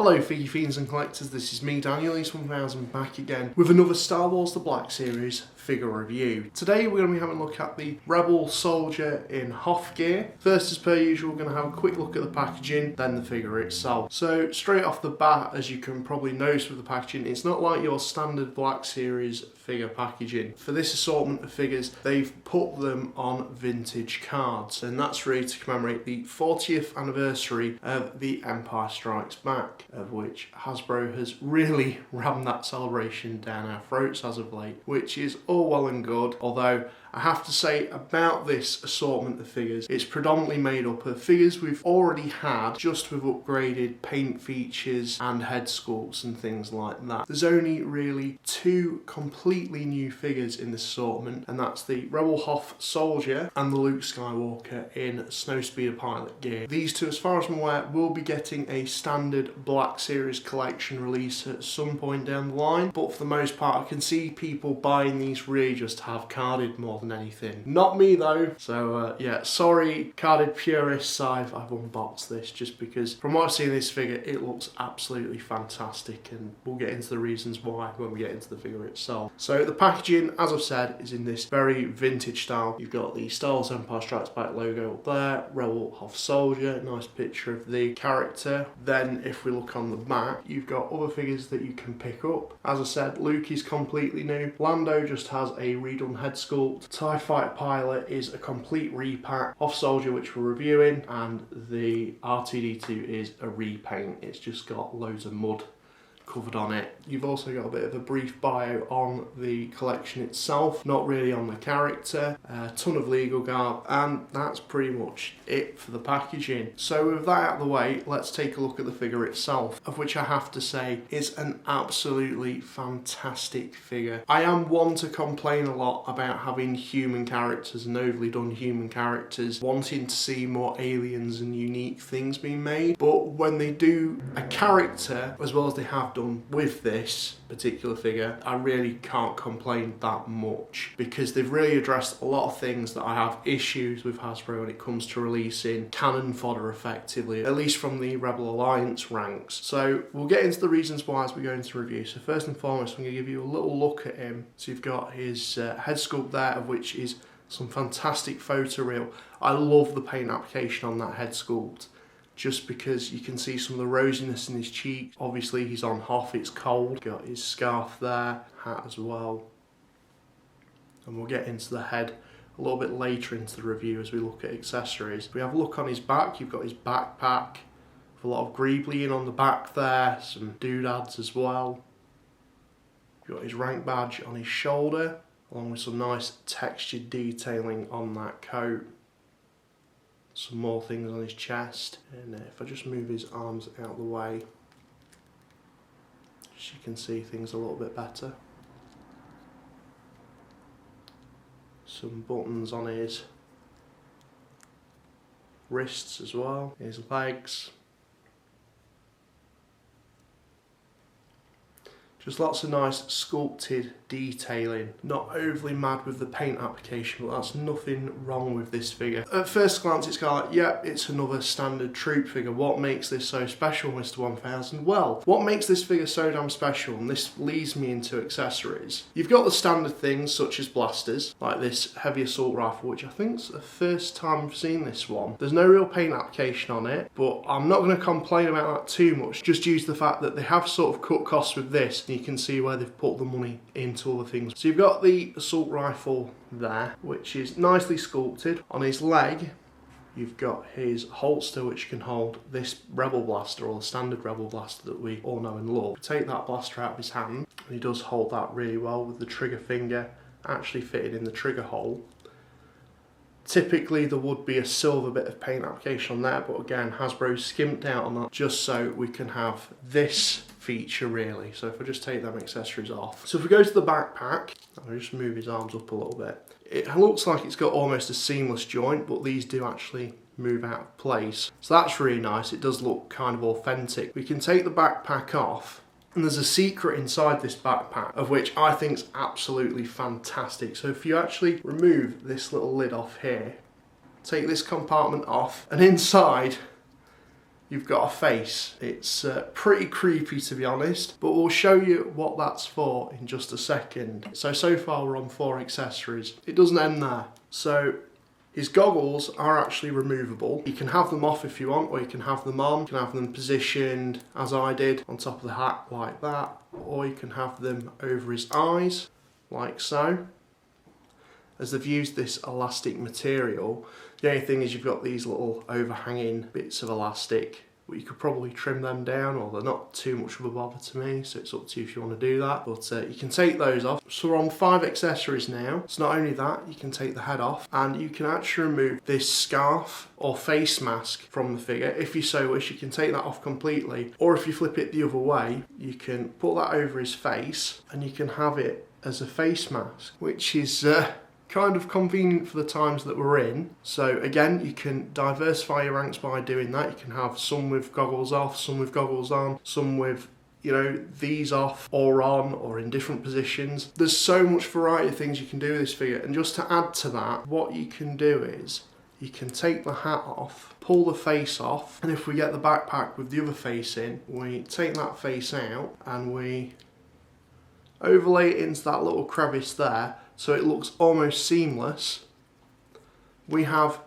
Hello Figgy Fiends and Collectors, this is me, Daniel East1000, back again with another Star Wars The Black Series figure review. Today we're going to be having a look at the Rebel Soldier in Hoth gear. First, as per usual, we're going to have a quick look at the packaging, then the figure itself. So straight off the bat, as you can probably notice with the packaging, it's not like your standard Black Series figure packaging. For this assortment of figures, they've put them on vintage cards, and that's really to commemorate the 40th anniversary of The Empire Strikes Back, of which Hasbro has really rammed that celebration down our throats as of late, which is all well and good, although I have to say about this assortment of figures, it's predominantly made up of figures we've already had, just with upgraded paint features and head sculpts and things like that. There's only really two completely new figures in this assortment, and that's the Rebel Hoth Soldier and the Luke Skywalker in Snowspeeder Pilot gear. These two, as far as I'm aware, will be getting a standard Black Series collection release at some point down the line, but for the most part I can see people buying these really just to have carded more than anything. Not me though, so yeah, sorry carded purists, I've unboxed this just because from what I've seen of this figure it looks absolutely fantastic, and we'll get into the reasons why when we get into the figure itself. So the packaging, as I've said, is in this very vintage style. You've got the Star Wars Empire Strikes Back logo up there, Rebel Hoth Soldier, nice picture of the character. Then if we look on the back, you've got other figures that you can pick up. As I said, Luke is completely new, Lando just has a redone head sculpt, TIE Fighter Pilot is a complete repack, Hoth Soldier, which we're reviewing, and the R2-D2 is a repaint. It's just got loads of mud covered on it. You've also got a bit of a brief bio on the collection itself, not really on the character, a ton of legal garb, and that's pretty much it for the packaging. So with that out of the way, let's take a look at the figure itself, of which I have to say is an absolutely fantastic figure. I am one to complain a lot about having human characters and overly done human characters, wanting to see more aliens and unique things being made, but when they do a character as well as they have done with this particular figure, I really can't complain that much, because they've really addressed a lot of things that I have issues with Hasbro when it comes to releasing canon fodder effectively, at least from the Rebel Alliance ranks. So we'll get into the reasons why as we go into review. So first and foremost, I'm going to give you a little look at him. So you've got his head sculpt there, of which is some fantastic photo real. I love the paint application on that head sculpt, just because you can see some of the rosiness in his cheeks. Obviously he's on Hoth, it's cold. Got his scarf there, hat as well. And we'll get into the head a little bit later into the review as we look at accessories. If we have a look on his back, you've got his backpack with a lot of greebling on the back there, some doodads as well. You've got his rank badge on his shoulder, along with some nice textured detailing on that coat. Some more things on his chest, and if I just move his arms out of the way, you can see things a little bit better. Some buttons on his wrists as well, his legs. Just lots of nice sculpted detailing. Not overly mad with the paint application, but that's nothing wrong with this figure. At first glance it's kind of like, yep, it's another standard troop figure. What makes this so special, Mr. 1000? Well, what makes this figure so damn special, and this leads me into accessories. You've got the standard things such as blasters, like this heavy assault rifle, which I think's the first time I've seen this one. There's no real paint application on it, but I'm not going to complain about that too much, just due to the fact that they have sort of cut costs with this. You can see where they've put the money into other things. So you've got the assault rifle there, which is nicely sculpted. On his leg, you've got his holster, which can hold this Rebel blaster, or the standard Rebel blaster that we all know and love. Take that blaster out of his hand, and he does hold that really well with the trigger finger actually fitted in the trigger hole. Typically there would be a silver bit of paint application on there, but again Hasbro skimped out on that just so we can have this feature really. So if I just take them accessories off. So if we go to the backpack, I'll just move his arms up a little bit. It looks like it's got almost a seamless joint, but these do actually move out of place. So that's really nice, it does look kind of authentic. We can take the backpack off, and there's a secret inside this backpack, of which I think is absolutely fantastic. So if you actually remove this little lid off here, take this compartment off, and inside you've got a face. It's pretty creepy, to be honest, but we'll show you what that's for in just a second. So far we're on 4 accessories. It doesn't end there. So his goggles are actually removable. You can have them off if you want, or you can have them on. You can have them positioned, as I did, on top of the hat like that, or you can have them over his eyes, like so. As they've used this elastic material, the only thing is you've got these little overhanging bits of elastic. But you could probably trim them down, or they're not too much of a bother to me, so it's up to you if you want to do that. But you can take those off. So we're on 5 accessories now. So not only that, you can take the head off, and you can actually remove this scarf or face mask from the figure. If you so wish, you can take that off completely, or if you flip it the other way, you can put that over his face, and you can have it as a face mask, which is kind of convenient for the times that we're in. So again, you can diversify your ranks by doing that. You can have some with goggles off, some with goggles on, some with, you know, these off or on, or in different positions. There's so much variety of things you can do with this figure. And just to add to that, what you can do is you can take the hat off, pull the face off, and if we get the backpack with the other face in, we take that face out and we overlay it into that little crevice there, so it looks almost seamless. We have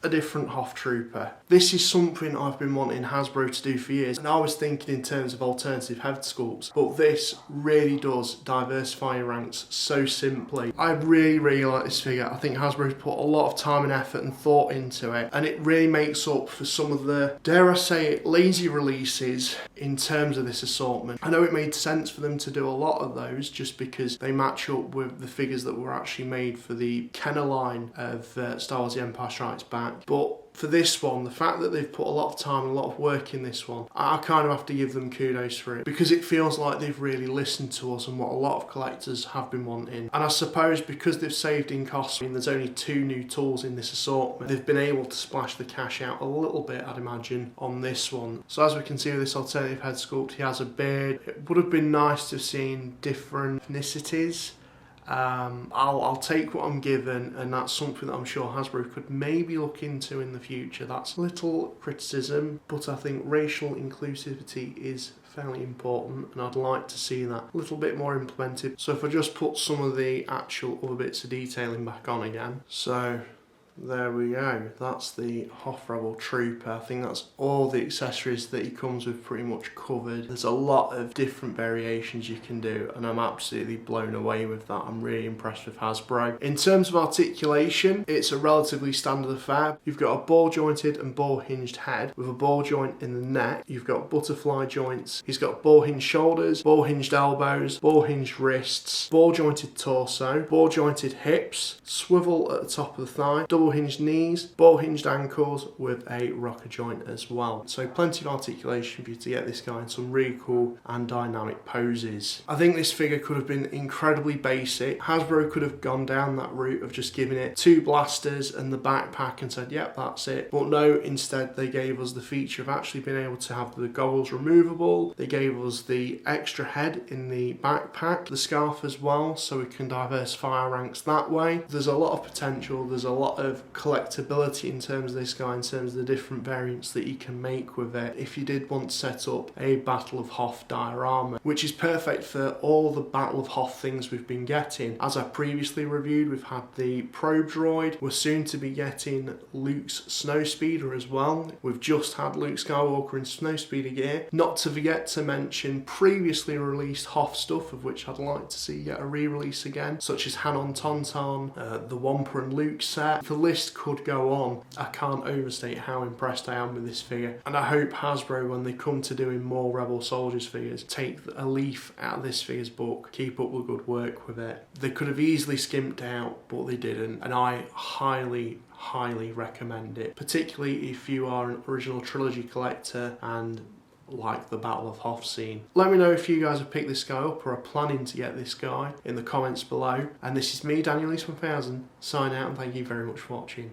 a different Hoth trooper. This is something I've been wanting Hasbro to do for years, and I was thinking in terms of alternative head sculpts, but this really does diversify your ranks so simply. I really like this figure. I think Hasbro's put a lot of time and effort and thought into it, and it really makes up for some of the, dare I say it, lazy releases in terms of this assortment. I know it made sense for them to do a lot of those just because they match up with the figures that were actually made for the Kenner line of Star Wars The Empire Strikes Back. But for this one, the fact that they've put a lot of time and a lot of work in this one, I kind of have to give them kudos for it, because it feels like they've really listened to us and what a lot of collectors have been wanting. And I suppose because they've saved in costs, I mean, there's only 2 new tools in this assortment, they've been able to splash the cash out a little bit, I'd imagine, on this one. So as we can see with this alternative head sculpt, he has a beard. It would have been nice to have seen different ethnicities. I'll take what I'm given, and that's something that I'm sure Hasbro could maybe look into in the future. That's a little criticism, but I think racial inclusivity is fairly important, and I'd like to see that a little bit more implemented. So if I just put some of the actual other bits of detailing back on again. So there we go, that's the Hoth Rebel Trooper. I think that's all the accessories that he comes with pretty much covered. There's a lot of different variations you can do, and I'm absolutely blown away with that. I'm really impressed with Hasbro. In terms of articulation, it's a relatively standard affair. You've got a ball jointed and ball hinged head with a ball joint in the neck. You've got butterfly joints. He's got ball hinged shoulders, ball hinged elbows, ball hinged wrists, ball jointed torso, ball jointed hips, swivel at the top of the thigh, double hinged knees, ball hinged ankles with a rocker joint as well. So plenty of articulation for you to get this guy in some really cool and dynamic poses. I think this figure could have been incredibly basic. Hasbro could have gone down that route of just giving it 2 blasters and the backpack and said, yep, that's it. But no, instead they gave us the feature of actually being able to have the goggles removable. They gave us the extra head in the backpack, the scarf as well, so we can diversify our ranks that way. There's a lot of potential, there's a lot of collectability in terms of this guy, in terms of the different variants that you can make with it. If you did want to set up a Battle of Hoth diorama, which is perfect for all the Battle of Hoth things we've been getting. As I previously reviewed, we've had the Probe Droid, we're soon to be getting Luke's Snowspeeder as well. We've just had Luke Skywalker in Snowspeeder gear. Not to forget to mention previously released Hoth stuff, of which I'd like to see get a re-release again, such as Hanon Tauntaun, the Wampa and Luke set. The list could go on. I can't overstate how impressed I am with this figure, and I hope Hasbro, when they come to doing more Rebel Soldiers figures, take a leaf out of this figure's book, keep up the good work with it. They could have easily skimped out, but they didn't, and I highly recommend it, particularly if you are an original trilogy collector and like the Battle of Hoth scene. Let me know if you guys have picked this guy up or are planning to get this guy in the comments below. And this is me, Daniel East 1000, signing out, and thank you very much for watching.